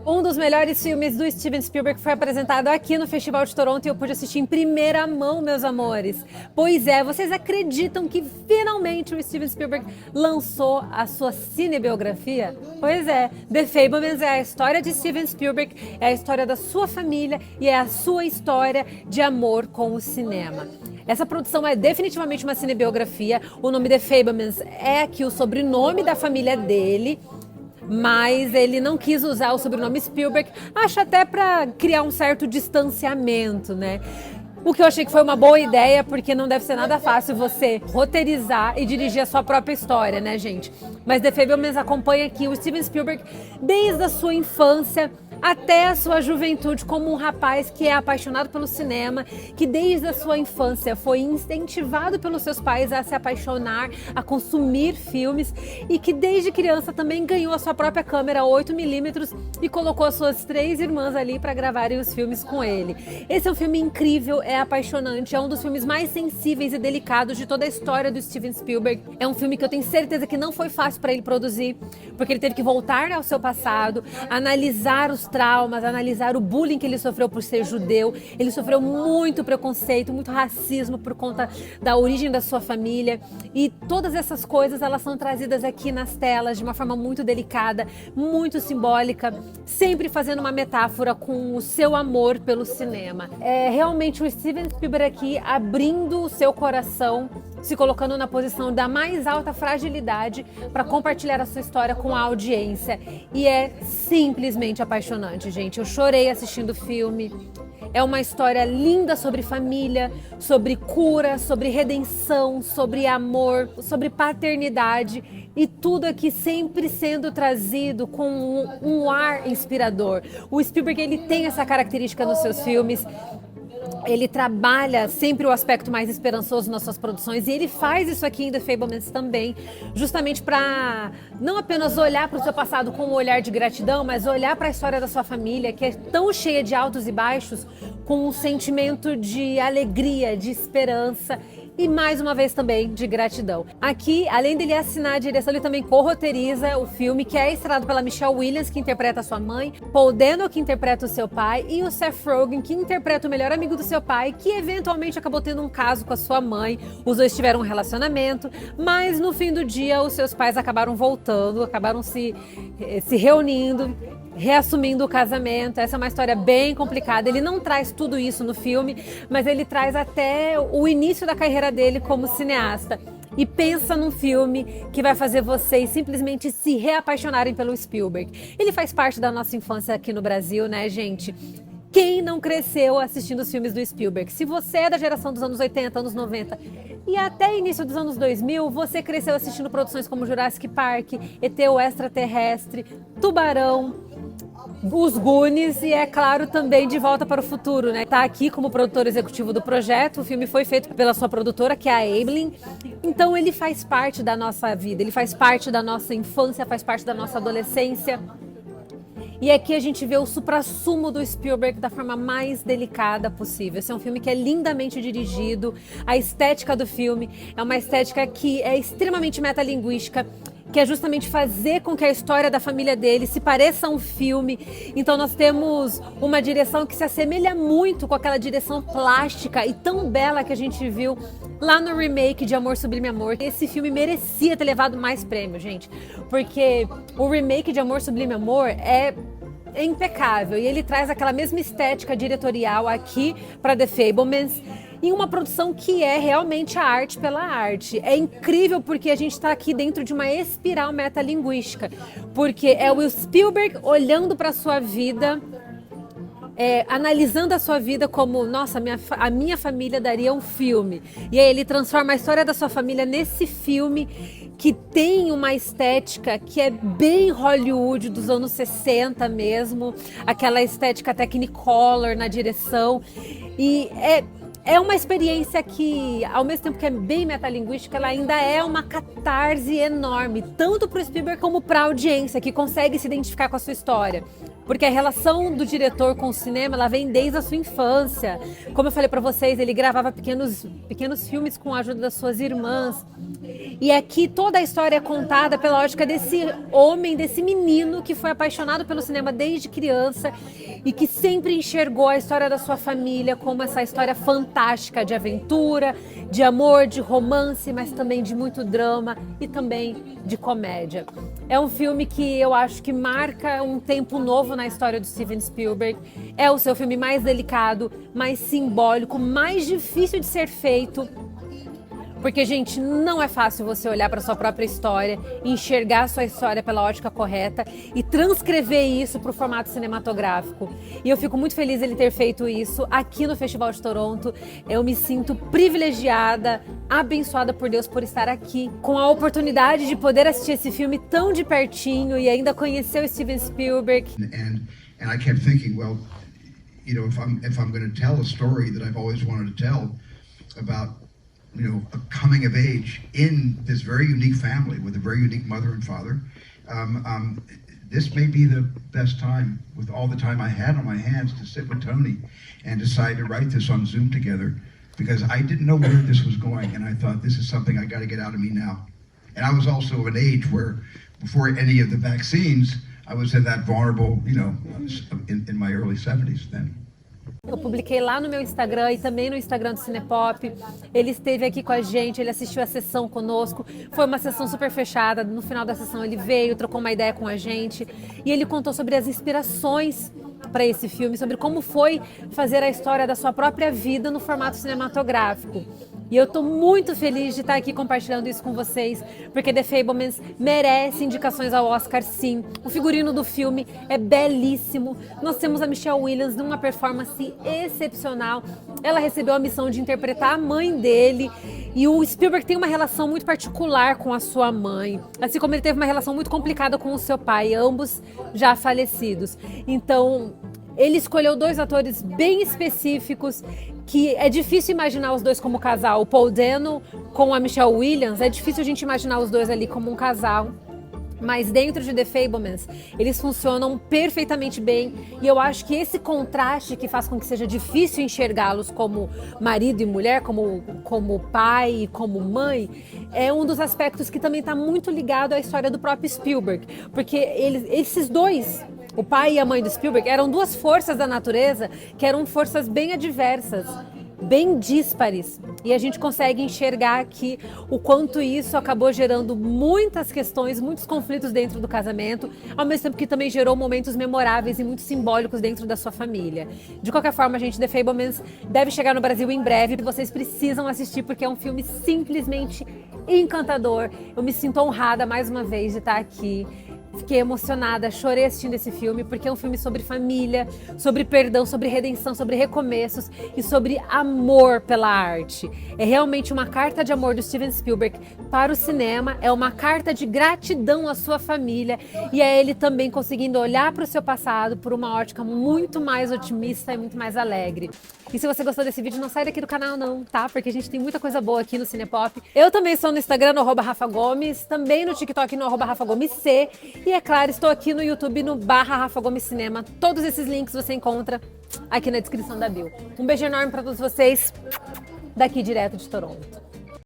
Um dos melhores filmes do Steven Spielberg foi apresentado aqui no Festival de Toronto e eu pude assistir em primeira mão, meus amores. Pois é, vocês acreditam que finalmente o Steven Spielberg lançou a sua cinebiografia? Pois é, The Fabelmans é a história de Steven Spielberg, é a história da sua família e é a sua história de amor com o cinema. Essa produção é definitivamente uma cinebiografia. O nome The Fabelmans é aqui o sobrenome da família dele, mas ele não quis usar o sobrenome Spielberg, acho até para criar um certo distanciamento, né? O que eu achei que foi uma boa ideia, porque não deve ser nada fácil você roteirizar e dirigir a sua própria história, né, gente? Mas The Fabelmans acompanha aqui o Steven Spielberg desde a sua infância até a sua juventude como um rapaz que é apaixonado pelo cinema, que desde a sua infância foi incentivado pelos seus pais a se apaixonar, a consumir filmes e que desde criança também ganhou a sua própria câmera 8mm e colocou as suas 3 irmãs ali para gravarem os filmes com ele. Esse é um filme incrível, é apaixonante, é um dos filmes mais sensíveis e delicados de toda a história do Steven Spielberg. É um filme que eu tenho certeza que não foi fácil para ele produzir, porque ele teve que voltar ao seu passado, analisar os traumas, analisar o bullying que ele sofreu por ser judeu. Ele sofreu muito preconceito, muito racismo por conta da origem da sua família. E todas essas coisas, elas são trazidas aqui nas telas de uma forma muito delicada, muito simbólica, sempre fazendo uma metáfora com o seu amor pelo cinema. É realmente o Steven Spielberg aqui abrindo o seu coração, se colocando na posição da mais alta fragilidade para compartilhar a sua história com a audiência. E é simplesmente apaixonante, gente. Eu chorei assistindo o filme. É uma história linda sobre família, sobre cura, sobre redenção, sobre amor, sobre paternidade. E tudo aqui sempre sendo trazido com um ar inspirador. O Spielberg, ele tem essa característica nos seus filmes. Ele trabalha sempre o aspecto mais esperançoso nas suas produções e ele faz isso aqui em The Fabelmans também, justamente para não apenas olhar para o seu passado com um olhar de gratidão, mas olhar para a história da sua família, que é tão cheia de altos e baixos, com um sentimento de alegria, de esperança e mais uma vez também de gratidão. Aqui, além dele assinar a direção, ele também co-roteiriza o filme, que é estrelado pela Michelle Williams, que interpreta a sua mãe, Paul Dano, que interpreta o seu pai, e o Seth Rogen, que interpreta o melhor amigo do seu pai, que eventualmente acabou tendo um caso com a sua mãe. Os dois tiveram um relacionamento, mas no fim do dia os seus pais acabaram voltando, acabaram se reunindo, reassumindo o casamento. Essa é uma história bem complicada. Ele não traz tudo isso no filme, mas ele traz até o início da carreira dele como cineasta. E pensa num filme que vai fazer vocês simplesmente se reapaixonarem pelo Spielberg. Ele faz parte da nossa infância aqui no Brasil, né, gente? Quem não cresceu assistindo os filmes do Spielberg? Se você é da geração dos anos 80, anos 90 e até início dos anos 2000, você cresceu assistindo produções como Jurassic Park, ET o Extraterrestre, Tubarão, Os Goonies e, é claro, também De Volta para o Futuro, né? Tá aqui como produtor executivo do projeto. O filme foi feito pela sua produtora, que é a Amblin. Então ele faz parte da nossa vida, ele faz parte da nossa infância, faz parte da nossa adolescência. E aqui a gente vê o suprassumo do Spielberg da forma mais delicada possível. Esse é um filme que é lindamente dirigido. A estética do filme é uma estética que é extremamente metalinguística, que é justamente fazer com que a história da família dele se pareça a um filme. Então nós temos uma direção que se assemelha muito com aquela direção plástica e tão bela que a gente viu lá no remake de Amor Sublime Amor. Esse filme merecia ter levado mais prêmios, gente, porque o remake de Amor Sublime Amor é impecável e ele traz aquela mesma estética diretorial aqui para The Fabelmans, em uma produção que é realmente a arte pela arte. É incrível porque a gente está aqui dentro de uma espiral metalinguística, porque é o Spielberg olhando para a sua vida, analisando a sua vida como, nossa, a minha família daria um filme. E aí ele transforma a história da sua família nesse filme que tem uma estética que é bem Hollywood dos anos 60 mesmo, aquela estética Technicolor na direção. E é uma experiência que, ao mesmo tempo que é bem metalinguística, ela ainda é uma catarse enorme, tanto para o Spielberg como para a audiência, que consegue se identificar com a sua história. Porque a relação do diretor com o cinema, ela vem desde a sua infância. Como eu falei para vocês, ele gravava pequenos filmes com a ajuda das suas irmãs. E aqui toda a história é contada pela ótica desse homem, desse menino que foi apaixonado pelo cinema desde criança e que sempre enxergou a história da sua família como essa história fantástica de aventura, de amor, de romance, mas também de muito drama e também de comédia. É um filme que eu acho que marca um tempo novo na história do Steven Spielberg. É o seu filme mais delicado, mais simbólico, mais difícil de ser feito. Porque, gente, não é fácil você olhar para sua própria história, enxergar a sua história pela ótica correta e transcrever isso para o formato cinematográfico. E eu fico muito feliz ele ter feito isso aqui no Festival de Toronto. Eu me sinto privilegiada, abençoada por Deus por estar aqui, com a oportunidade de poder assistir esse filme tão de pertinho e ainda conhecer o Steven Spielberg. And I kept thinking, well, you know, if I'm going to tell a story that I've always wanted to tell about, you know, a coming of age in this very unique family with a very unique mother and father, this may be the best time, with all the time I had on my hands, to sit with Tony and decide to write this on Zoom together, because I didn't know where this was going, and I thought, this is something I got to get out of me now. And I was also of an age where, before any of the vaccines, I was in that vulnerable, you know, in my early 70s then. Eu publiquei lá no meu Instagram e também no Instagram do Cinepop. Ele esteve aqui com a gente, ele assistiu a sessão conosco. Foi uma sessão super fechada. No final da sessão ele veio, trocou uma ideia com a gente. E ele contou sobre as inspirações para esse filme, sobre como foi fazer a história da sua própria vida no formato cinematográfico. E eu estou muito feliz de estar aqui compartilhando isso com vocês, porque The Fabelmans merece indicações ao Oscar, sim. O figurino do filme é belíssimo. Nós temos a Michelle Williams numa performance excepcional. Ela recebeu a missão de interpretar a mãe dele. E o Spielberg tem uma relação muito particular com a sua mãe, assim como ele teve uma relação muito complicada com o seu pai, ambos já falecidos. Então, ele escolheu dois atores bem específicos, que é difícil imaginar os dois como casal. O Paul Dano com a Michelle Williams, é difícil a gente imaginar os dois ali como um casal. Mas dentro de The Fabelmans, eles funcionam perfeitamente bem. E eu acho que esse contraste que faz com que seja difícil enxergá-los como marido e mulher, como pai e como mãe, é um dos aspectos que também está muito ligado à história do próprio Spielberg. Porque esses dois, o pai e a mãe do Spielberg, eram duas forças da natureza que eram forças bem adversas, bem díspares, e a gente consegue enxergar aqui o quanto isso acabou gerando muitas questões, muitos conflitos dentro do casamento, ao mesmo tempo que também gerou momentos memoráveis e muito simbólicos dentro da sua família. De qualquer forma, gente, The Fabelmans deve chegar no Brasil em breve, vocês precisam assistir porque é um filme simplesmente encantador. Eu me sinto honrada mais uma vez de estar aqui. Fiquei emocionada, chorei assistindo esse filme, porque é um filme sobre família, sobre perdão, sobre redenção, sobre recomeços e sobre amor pela arte. É realmente uma carta de amor do Steven Spielberg para o cinema, é uma carta de gratidão à sua família e é ele também conseguindo olhar para o seu passado por uma ótica muito mais otimista e muito mais alegre. E se você gostou desse vídeo, não sai daqui do canal não, tá? Porque a gente tem muita coisa boa aqui no Cinepop. Eu também estou no Instagram, no @Rafa Gomes, também no TikTok, no @Rafa Gomes C. E é claro, estou aqui no YouTube, no /Rafa Gomes Cinema. Todos esses links você encontra aqui na descrição da bio. Um beijo enorme para todos vocês, daqui direto de Toronto.